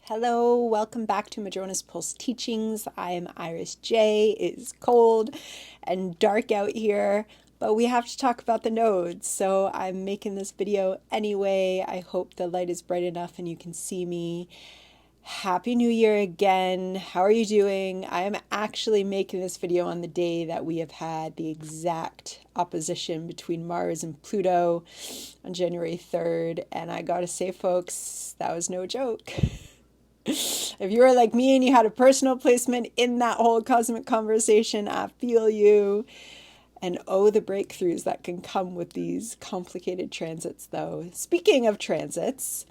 Hello, welcome back to Madrona's Pulse Teachings. I am Iris J. It is cold and dark out here, but we have to talk about the nodes, so I'm making this video anyway. I hope the light is bright enough and you can see me. Happy New Year again. How are you doing? I am actually making this video on the day that we have had the exact opposition between Mars and Pluto on January 3rd, and I gotta say, folks, that was no joke. If you were like me and you had a personal placement in that whole cosmic conversation, I feel you. And oh, the breakthroughs that can come with these complicated transits, though. Speaking of transits,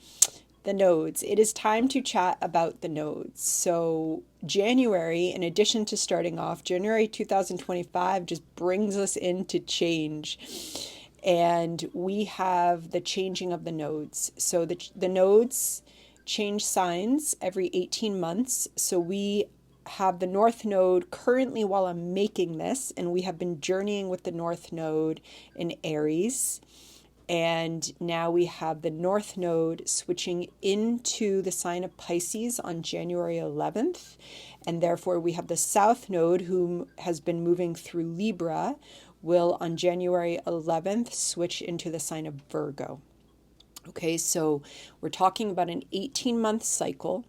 the nodes. It is time to chat about the nodes. So January, in addition to starting off, January 2025 just brings us into change. And we have the changing of the nodes. So the nodes change signs every 18 months. So we have the North Node currently while I'm making this, and we have been journeying with the North Node in Aries. And now we have the North Node switching into the sign of Pisces on January 11th. And therefore we have the South Node, who has been moving through Libra, will on January 11th switch into the sign of Virgo. Okay, so we're talking about an 18-month cycle.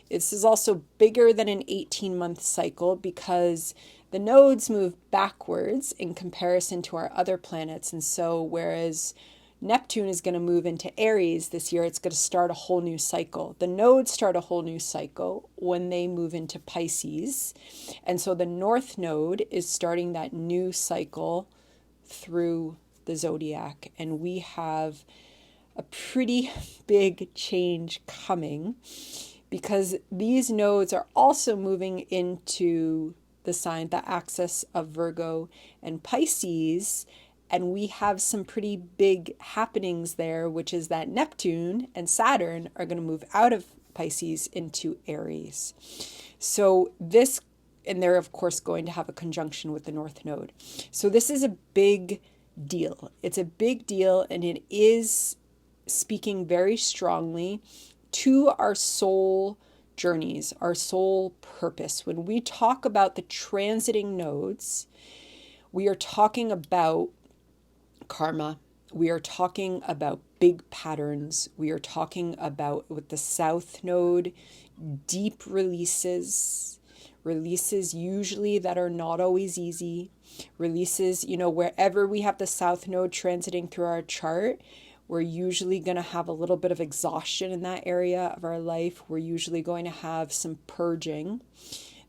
This is also bigger than an 18-month cycle because the nodes move backwards in comparison to our other planets. And so whereas Neptune is going to move into Aries this year, it's going to start a whole new cycle. The nodes start a whole new cycle when they move into Pisces. And so the North Node is starting that new cycle through the zodiac. And we have a pretty big change coming because these nodes are also moving into the sign, the axis of Virgo and Pisces, and we have some pretty big happenings there, which is that Neptune and Saturn are going to move out of Pisces into Aries. So this, and they're of course going to have a conjunction with the North Node. So this is a big deal. It's a big deal, and it is speaking very strongly to our soul journeys, our soul purpose. When we talk about the transiting nodes, we are talking about karma. We are talking about big patterns. We are talking about, with the South Node, deep releases usually that are not always easy. Releases, wherever we have the South Node transiting through our chart, we're usually going to have a little bit of exhaustion in that area of our life. We're usually going to have some purging.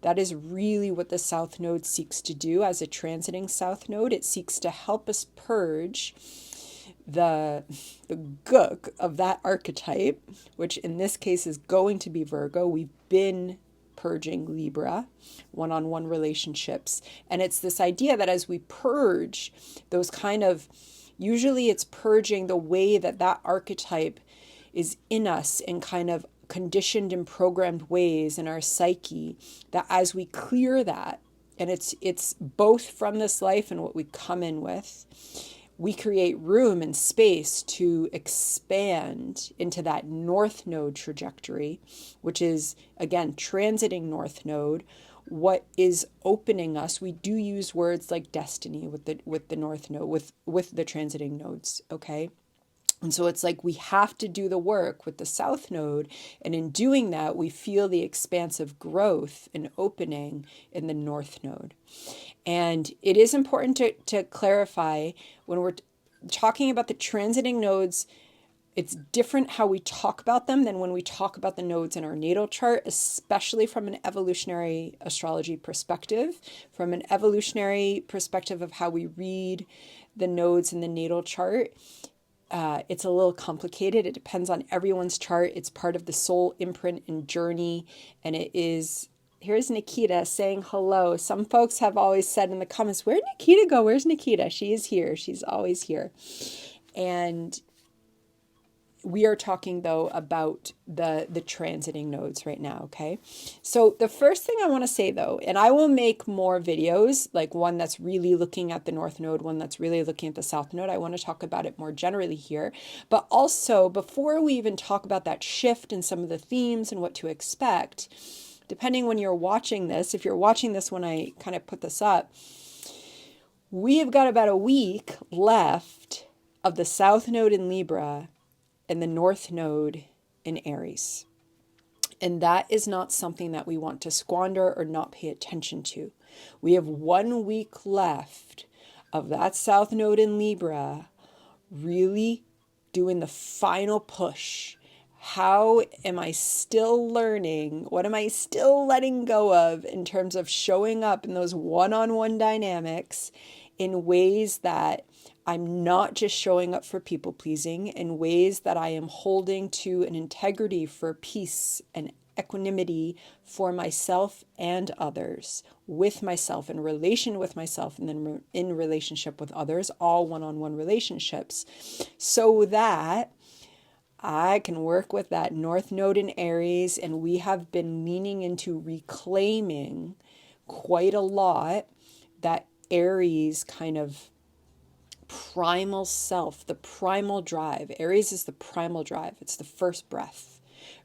That is really what the South Node seeks to do as a transiting South Node. It seeks to help us purge the gook of that archetype, which in this case is going to be Virgo. We've been purging Libra, one-on-one relationships. And it's this idea that as we purge those kind of, usually it's purging the way that archetype is in us in kind of conditioned and programmed ways in our psyche, that as we clear that, and it's both from this life and what we come in with, we create room and space to expand into that North Node trajectory, which is, again, transiting North Node. What is opening us, we do use words like destiny with the North Node, with the transiting nodes, okay? And so it's like we have to do the work with the South Node, and in doing that, we feel the expansive growth and opening in the North Node. And it is important to clarify, when we're talking about the transiting nodes, it's different how we talk about them than when we talk about the nodes in our natal chart, especially from an evolutionary astrology perspective. From an evolutionary perspective of how we read the nodes in the natal chart, it's a little complicated. It depends on everyone's chart. It's part of the soul imprint and journey. And it is, here's Nikita saying hello. Some folks have always said in the comments, where'd Nikita go? Where's Nikita? She is here. She's always here. And We are talking though about the transiting nodes right now, okay? So the first thing I want to say though, and I will make more videos, like one that's really looking at the North Node, one that's really looking at the South Node. I want to talk about it more generally here. But also, before we even talk about that shift and some of the themes and what to expect, depending when you're watching this, if you're watching this when I kind of put this up, we have got about a week left of the South Node in Libra and the North Node in Aries. And that is not something that we want to squander or not pay attention to. We have 1 week left of that South Node in Libra really doing the final push. How am I still learning? What am I still letting go of in terms of showing up in those one-on-one dynamics in ways that I'm not just showing up for people pleasing, in ways that I am holding to an integrity for peace and equanimity for myself and others, with myself, in relation with myself, and then in relationship with others, all one-on-one relationships, so that I can work with that North Node in Aries. And we have been leaning into reclaiming quite a lot that Aries kind of primal self, the primal drive. Aries is the primal drive. It's the first breath,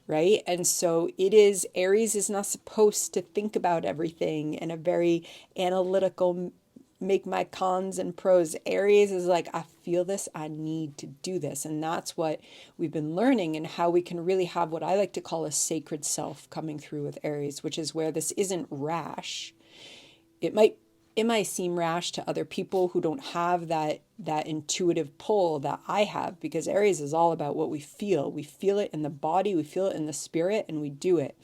right? And so Aries is not supposed to think about everything in a very analytical, make my cons and pros. Aries is like, I feel this, I need to do this. And that's what we've been learning, and how we can really have what I like to call a sacred self coming through with Aries, which is where this isn't rash. It might seem rash to other people who don't have that intuitive pull that I have, because Aries is all about what we feel. We feel it in the body, we feel it in the spirit, and we do it.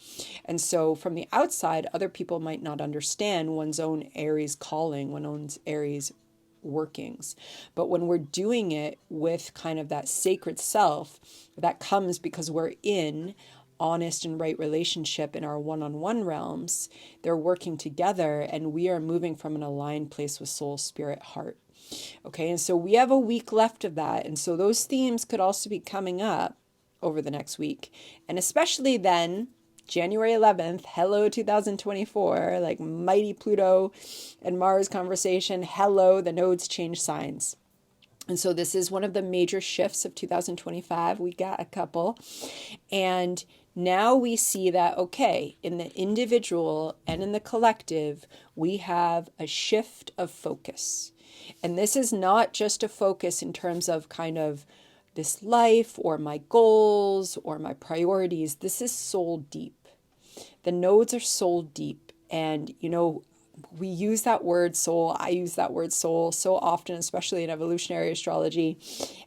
And so from the outside, other people might not understand one's own Aries calling, one's own Aries workings. But when we're doing it with kind of that sacred self, that comes because we're in honest and right relationship in our one-on-one realms. They're working together, and we are moving from an aligned place with soul, spirit, heart. Okay, and so we have a week left of that. And so those themes could also be coming up over the next week. And especially then, January 11th, hello 2024, like mighty Pluto and Mars conversation, hello, the nodes change signs. And so this is one of the major shifts of 2025. We got a couple. And now we see that, okay, in the individual and in the collective, we have a shift of focus. And this is not just a focus in terms of kind of this life or my goals or my priorities. This is soul deep. The nodes are soul deep. And, we use that word soul. I use that word soul so often, especially in evolutionary astrology.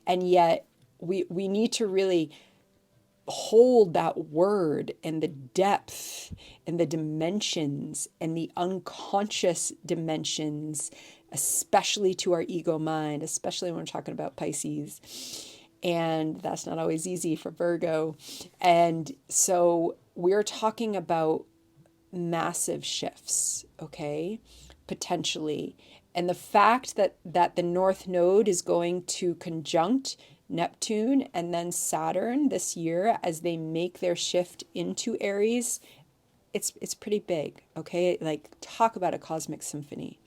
And yet we need to really hold that word and the depth and the dimensions and the unconscious dimensions, especially to our ego mind, especially when we're talking about Pisces. And that's not always easy for Virgo. And so we're talking about massive shifts, okay, potentially. And the fact that the North Node is going to conjunct Neptune and then Saturn this year as they make their shift into Aries, it's pretty big, okay? Like, talk about a cosmic symphony.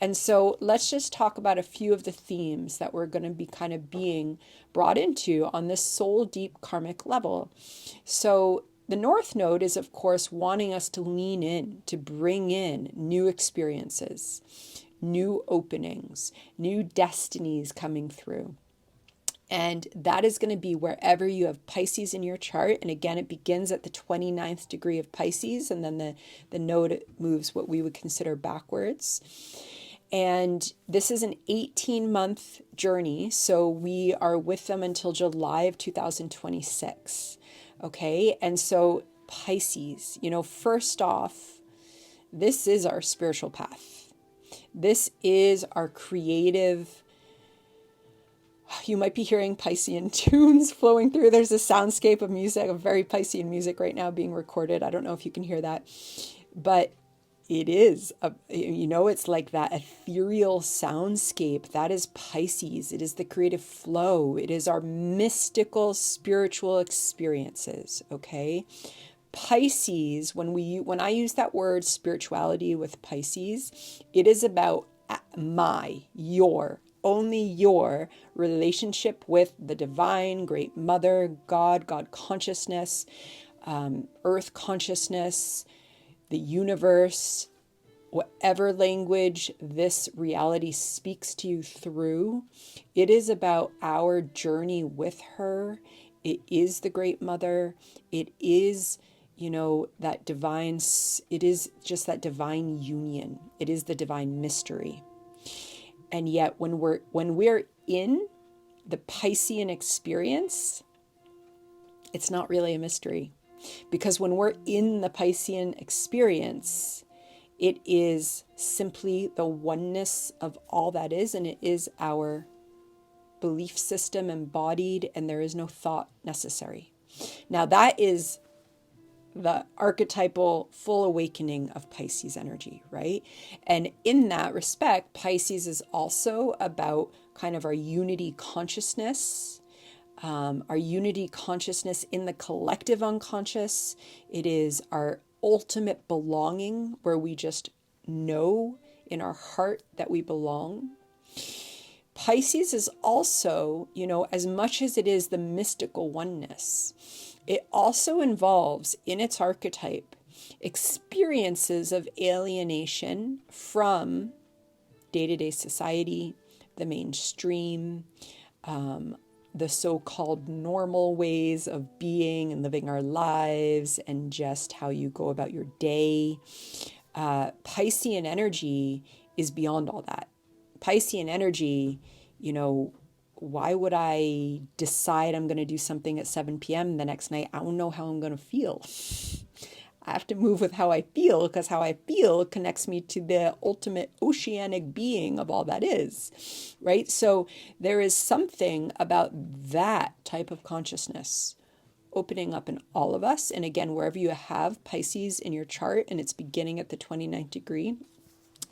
And so let's just talk about a few of the themes that we're going to be kind of being brought into on this soul deep karmic level. So the North Node is, of course, wanting us to lean in, to bring in new experiences, new openings, new destinies coming through. And that is going to be wherever you have Pisces in your chart. And again, it begins at the 29th degree of Pisces, and then the node moves what we would consider backwards. And this is an 18-month journey. So we are with them until July of 2026. Okay. And so Pisces, first off, this is our spiritual path. This is our creative. You might be hearing Piscean tunes flowing through. There's a soundscape of music, of very Piscean music right now being recorded. I don't know if you can hear that. But It is, it's like that ethereal soundscape. That is Pisces. It is the creative flow. It is our mystical spiritual experiences, okay? Pisces, when I use that word spirituality with Pisces, it is about only your relationship with the divine, great mother, God consciousness, earth consciousness, the universe, whatever language this reality speaks to you through. It is about our journey with her. It is the great mother. It is, that divine, it is just that divine union. It is the divine mystery. And yet when we're in the Piscean experience, it's not really a mystery. Because when we're in the Piscean experience, it is simply the oneness of all that is, and it is our belief system embodied, and there is no thought necessary. Now, that is the archetypal full awakening of Pisces energy, right? And in that respect, Pisces is also about kind of our unity consciousness. Our unity consciousness in the collective unconscious. It is our ultimate belonging, where we just know in our heart that we belong. Pisces is also, as much as it is the mystical oneness, it also involves in its archetype experiences of alienation from day-to-day society, the mainstream, the so-called normal ways of being and living our lives, and just how you go about your day. Piscean energy is beyond all that. Piscean energy, why would I decide I'm going to do something at 7 p.m. the next night? I don't know how I'm going to feel. I have to move with how I feel, because how I feel connects me to the ultimate oceanic being of all that is, right? So there is something about that type of consciousness opening up in all of us. And again, wherever you have Pisces in your chart and it's beginning at the 29th degree,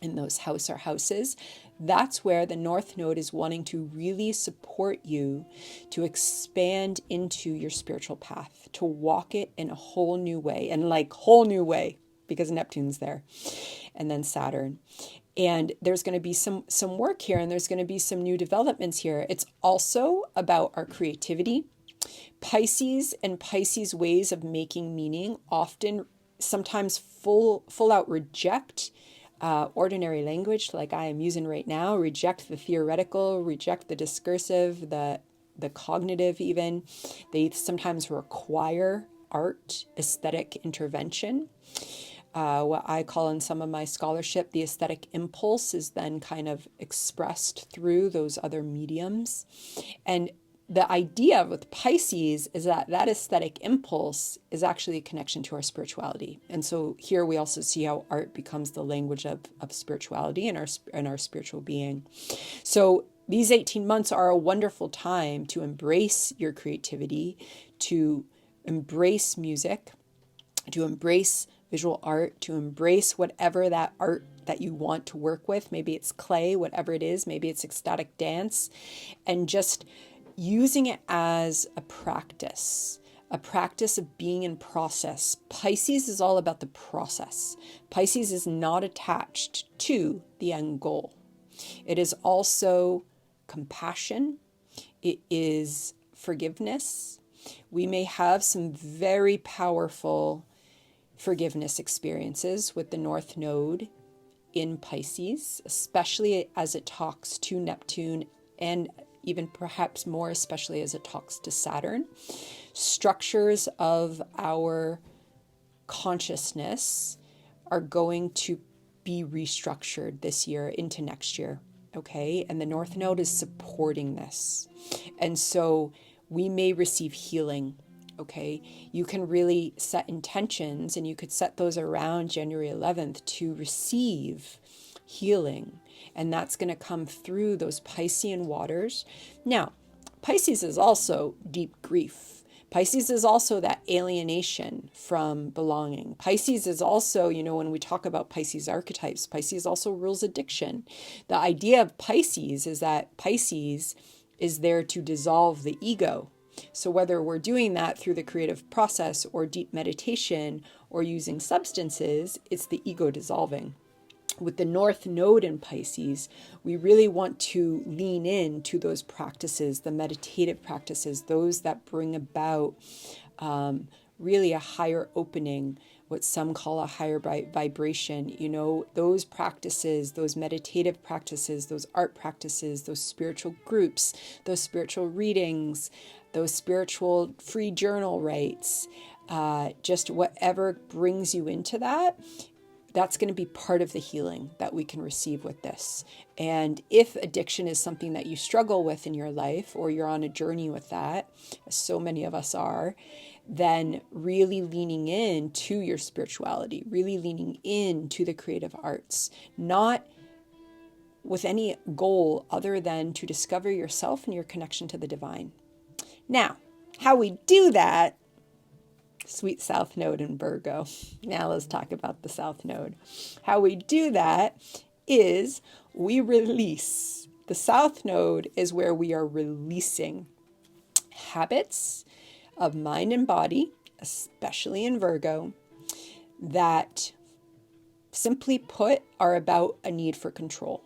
in those houses, that's where the North Node is wanting to really support you to expand into your spiritual path, to walk it in a whole new way, and like whole new way, because Neptune's there, and then Saturn. And there's going to be some work here, and there's going to be some new developments here. It's also about our creativity. Pisces and Pisces ways of making meaning often, sometimes full out reject ordinary language like I am using right now, reject the theoretical, reject the discursive, the cognitive even. They sometimes require art, aesthetic intervention. What I call in some of my scholarship, the aesthetic impulse is then kind of expressed through those other mediums. And the idea with Pisces is that aesthetic impulse is actually a connection to our spirituality. And so here we also see how art becomes the language of spirituality and our spiritual being. So these 18 months are a wonderful time to embrace your creativity, to embrace music, to embrace visual art, to embrace whatever that art that you want to work with. Maybe it's clay, whatever it is, maybe it's ecstatic dance, and just using it as a practice of being in process. Pisces is all about the process. Pisces is not attached to the end goal. It is also compassion. It is forgiveness. We may have some very powerful forgiveness experiences with the North Node in Pisces, especially as it talks to Neptune, and even perhaps more especially as it talks to Saturn. Structures of our consciousness are going to be restructured this year into next year, okay? And the North Node is supporting this. And so we may receive healing, okay? You can really set intentions, and you could set those around January 11th to receive healing. And that's going to come through those Piscean waters. Now, Pisces is also deep grief. Pisces is also that alienation from belonging. Pisces is also, when we talk about Pisces archetypes, Pisces also rules addiction. The idea of Pisces is that Pisces is there to dissolve the ego. So whether we're doing that through the creative process or deep meditation or using substances, it's the ego dissolving. With the North Node in Pisces, we really want to lean into those practices, the meditative practices, those that bring about really a higher opening, what some call a higher vibration. Those practices, those meditative practices, those art practices, those spiritual groups, those spiritual readings, those spiritual free journal rites, just whatever brings you into that. That's going to be part of the healing that we can receive with this. And if addiction is something that you struggle with in your life, or you're on a journey with that, as so many of us are, then really leaning into your spirituality, really leaning into the creative arts, not with any goal other than to discover yourself and your connection to the divine. Now, how we do that, sweet South Node in Virgo. Now let's talk about the South Node. How we do that is we release. The South Node is where we are releasing habits of mind and body, especially in Virgo, that simply put are about a need for control.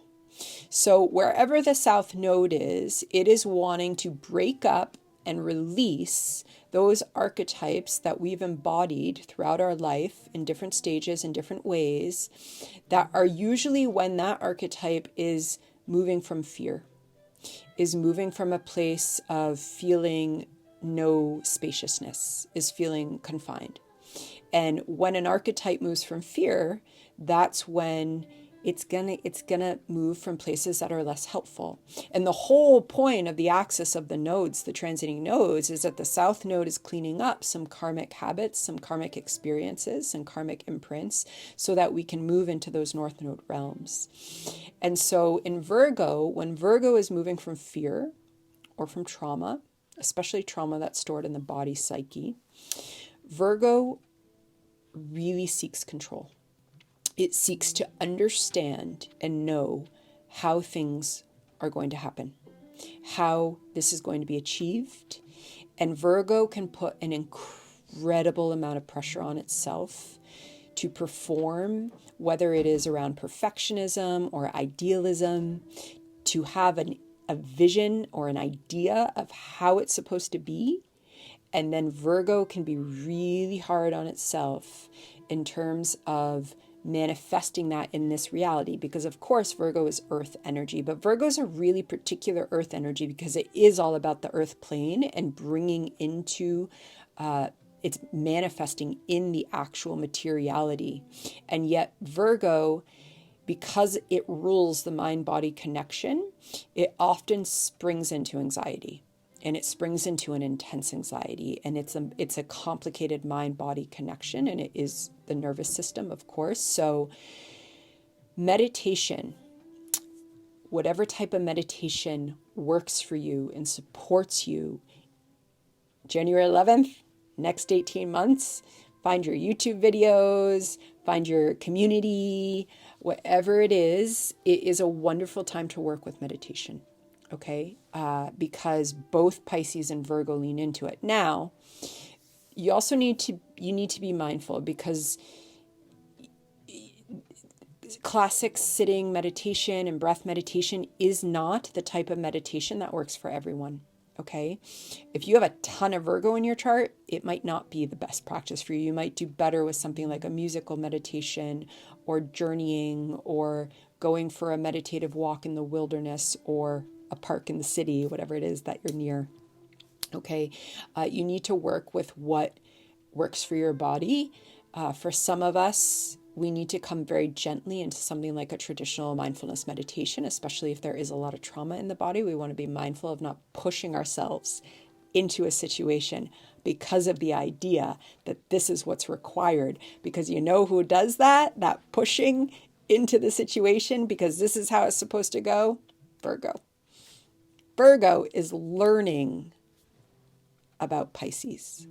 So wherever the South Node is, it is wanting to break up and release those archetypes that we've embodied throughout our life in different stages, in different ways, that are usually when that archetype is moving from fear, is moving from a place of feeling no spaciousness, is feeling confined. And when an archetype moves from fear, that's when it's gonna move from places that are less helpful. And the whole point of the axis of the nodes, the transiting nodes, is that the South Node is cleaning up some karmic habits, some karmic experiences, some karmic imprints, so that we can move into those North Node realms. And so in Virgo, when Virgo is moving from fear or from trauma, especially trauma that's stored in the body psyche, Virgo really seeks control. It seeks to understand and know how things are going to happen, how this is going to be achieved. And Virgo can put an incredible amount of pressure on itself to perform, whether it is around perfectionism or idealism, to have a vision or an idea of how it's supposed to be. And then Virgo can be really hard on itself in terms of manifesting that in this reality, because of course Virgo is earth energy, but Virgo is a really particular earth energy because it is all about the earth plane and bringing into it's manifesting in the actual materiality. And yet Virgo, because it rules the mind-body connection, it often springs into anxiety. And it springs into an intense anxiety, and it's a complicated mind-body connection, and it is the nervous system, of course. So meditation, whatever type of meditation works for you and supports you, January 11th, next 18 months, find your YouTube videos, find your community, whatever it is a wonderful time to work with meditation. Okay, because both Pisces and Virgo lean into it. Now, you also need to be mindful, because classic sitting meditation and breath meditation is not the type of meditation that works for everyone. Okay, if you have a ton of Virgo in your chart, it might not be the best practice for you. You might do better with something like a musical meditation, or journeying, or going for a meditative walk in the wilderness, or a park in the city, whatever it is that you're near. Okay, you need to work with what works for your body. For some of us, we need to come very gently into something like a traditional mindfulness meditation, especially if there is a lot of trauma in the body. We want to be mindful of not pushing ourselves into a situation because of the idea that this is what's required. Because you know who does that pushing into the situation because this is how it's supposed to go? Virgo. Virgo is learning about Pisces.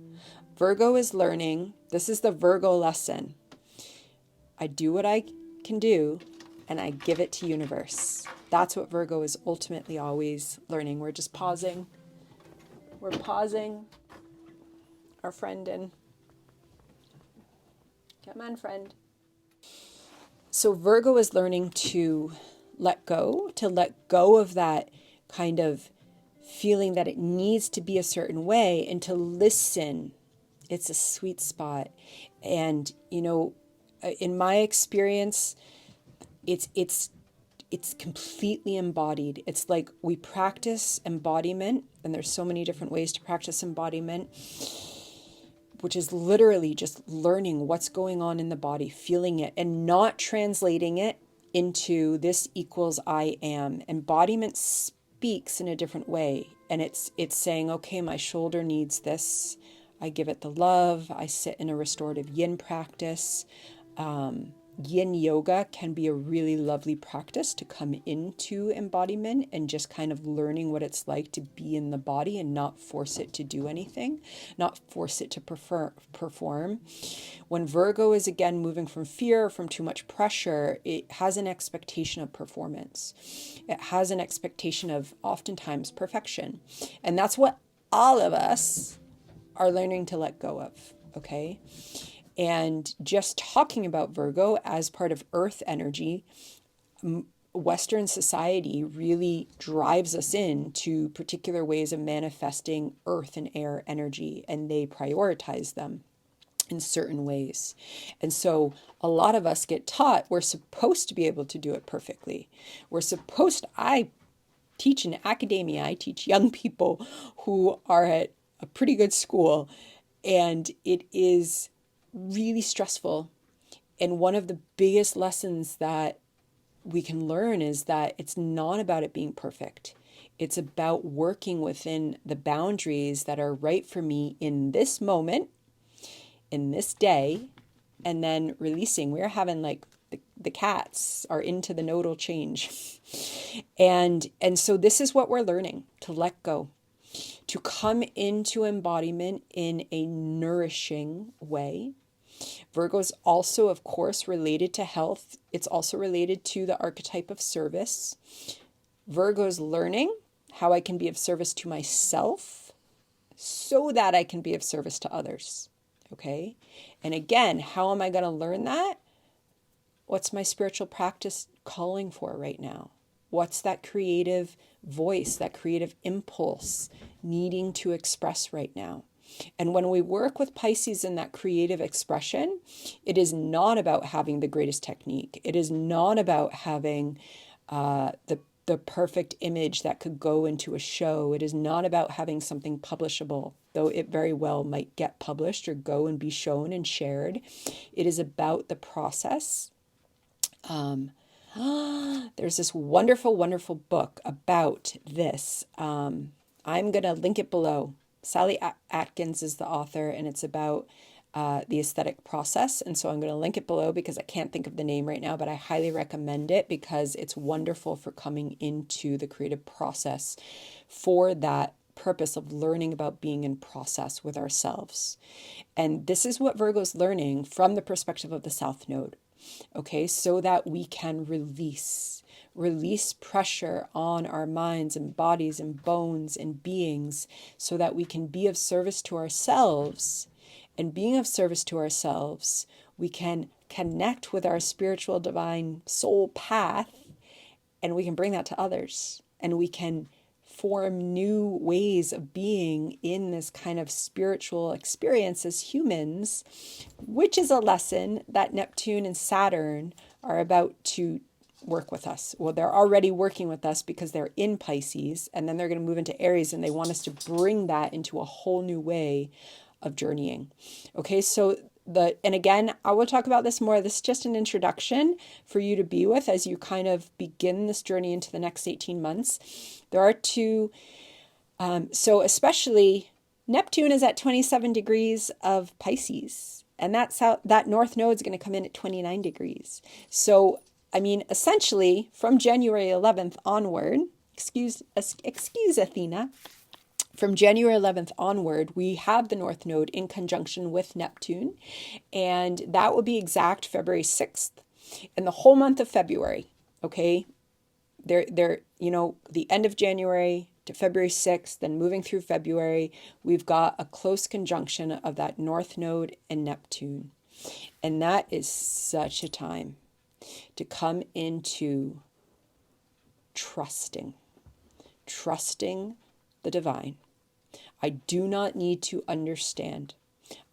Virgo is learning. This is the Virgo lesson. I do what I can do and I give it to universe. That's what Virgo is ultimately always learning. We're just pausing. We're pausing our friend in. Come on, friend. So Virgo is learning to let go of that kind of feeling that it needs to be a certain way and to listen. It's a sweet spot. And, you know, in my experience, it's completely embodied. It's like we practice embodiment, and there's so many different ways to practice embodiment, which is literally just learning what's going on in the body, feeling it, and not translating it into this equals I am. Embodiment speaks in a different way, and it's saying, okay, my shoulder needs this. I give it the love. I sit in a restorative yin practice. Yin yoga can be a really lovely practice to come into embodiment and just kind of learning what it's like to be in the body and not force it to do anything, not force it to perform. When Virgo is again moving from fear, from too much pressure, it has an expectation of performance. It has an expectation of oftentimes perfection. And that's what all of us are learning to let go of, okay? And just talking about Virgo as part of Earth energy, Western society really drives us into particular ways of manifesting Earth and air energy, and they prioritize them in certain ways. And so a lot of us get taught we're supposed to be able to do it perfectly. I teach in academia, I teach young people who are at a pretty good school, and it is really stressful. And one of the biggest lessons that we can learn is that it's not about it being perfect. It's about working within the boundaries that are right for me in this moment, in this day, and then releasing. We're having like the cats are into the nodal change. And so this is what we're learning, to let go, to come into embodiment in a nourishing way. Virgo is also, of course, related to health. It's also related to the archetype of service. Virgo is learning how I can be of service to myself so that I can be of service to others. Okay? And again, how am I going to learn that? What's my spiritual practice calling for right now? What's that creative voice, that creative impulse needing to express right now? And when we work with Pisces in that creative expression, it is not about having the greatest technique. It is not about having the perfect image that could go into a show. It is not about having something publishable, though it very well might get published or go and be shown and shared. It is about the process. There's this wonderful, wonderful book about this. I'm going to link it below. Sally Atkins is the author, and it's about the aesthetic process. And so I'm going to link it below because I can't think of the name right now, but I highly recommend it because it's wonderful for coming into the creative process for that purpose of learning about being in process with ourselves. And this is what Virgo's learning from the perspective of the South Node. Okay, so that we can release pressure on our minds and bodies and bones and beings so that we can be of service to ourselves. And being of service to ourselves, we can connect with our spiritual divine soul path, and we can bring that to others, and we can form new ways of being in this kind of spiritual experience as humans, which is a lesson that Neptune and Saturn are about to work with us. Well, they're already working with us because they're in Pisces, and then they're going to move into Aries, and they want us to bring that into a whole new way of journeying. Okay, so and again, I will talk about this more. This is just an introduction for you to be with as you kind of begin this journey into the next 18 months. There are two, so especially Neptune is at 27 degrees of Pisces, and that North Node is going to come in at 29 degrees. So, I mean, essentially from January 11th onward, excuse Athena, From January 11th onward, we have the North Node in conjunction with Neptune, and that will be exact February 6th. And the whole month of February, okay, the end of January to February 6th, then moving through February, we've got a close conjunction of that North Node and Neptune. And that is such a time to come into trusting the divine. I do not need to understand.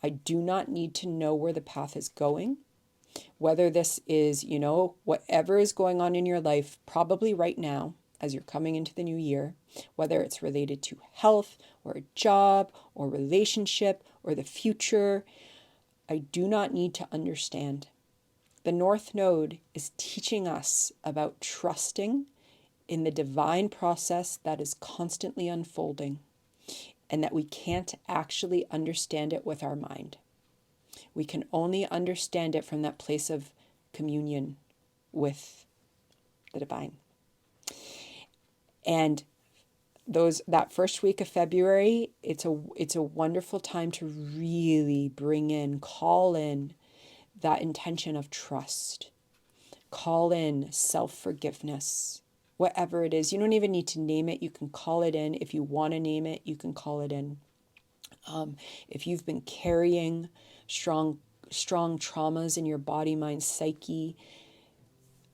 I do not need to know where the path is going. Whether this is, whatever is going on in your life, probably right now, as you're coming into the new year, whether it's related to health or a job or relationship or the future, I do not need to understand. The North Node is teaching us about trusting in the divine process that is constantly unfolding, and that we can't actually understand it with our mind. We can only understand it from that place of communion with the divine. And that first week of February, it's a wonderful time to really call in that intention of trust. Call in self-forgiveness. Whatever it is, you don't even need to name it. You can call it in. If you want to name it, you can call it in. If you've been carrying strong traumas in your body, mind, psyche,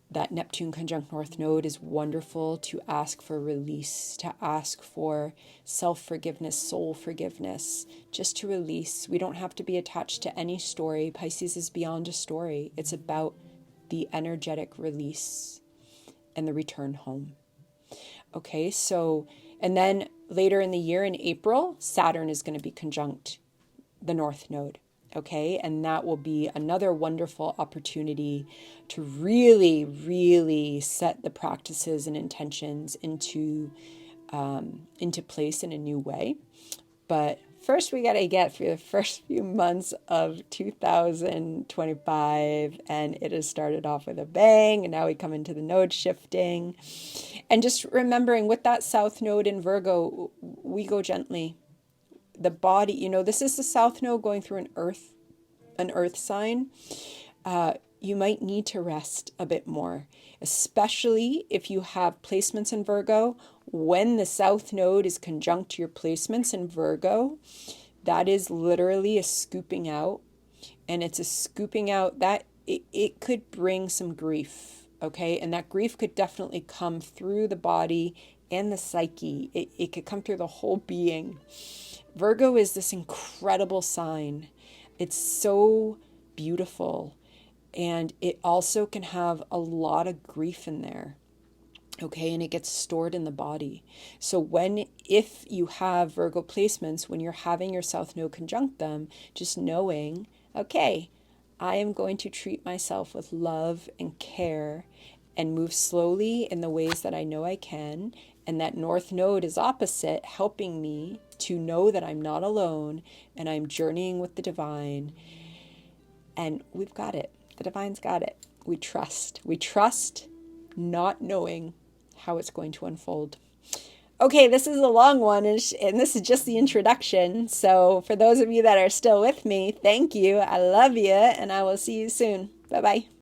that Neptune conjunct North Node is wonderful to ask for release, to ask for self-forgiveness, soul forgiveness, just to release. We don't have to be attached to any story. Pisces is beyond a story. It's about the energetic release and the return home. Okay, so, and then later in the year in April, Saturn is going to be conjunct the North Node. Okay, and that will be another wonderful opportunity to really set the practices and intentions into place in a new way. But first, we got to get through the first few months of 2025, and it has started off with a bang, and now we come into the node shifting. And just remembering with that South Node in Virgo, we go gently. The body, this is the South Node going through an earth sign. You might need to rest a bit more, especially if you have placements in Virgo. When the South Node is conjunct to your placements in Virgo, that is literally a scooping out. And it's a scooping out that it could bring some grief, okay? And that grief could definitely come through the body and the psyche. It could come through the whole being. Virgo is this incredible sign. It's so beautiful, and it also can have a lot of grief in there, okay, and it gets stored in the body. So if you have Virgo placements, when you're having your South Node conjunct them, just knowing, okay, I am going to treat myself with love and care and move slowly in the ways that I know I can, and that North Node is opposite, helping me to know that I'm not alone and I'm journeying with the divine. And we've got it. The divine's got it. We trust. We trust not knowing how it's going to unfold. Okay, this is a long one, and this is just the introduction. So for those of you that are still with me, thank you. I love you, and I will see you soon. Bye-bye.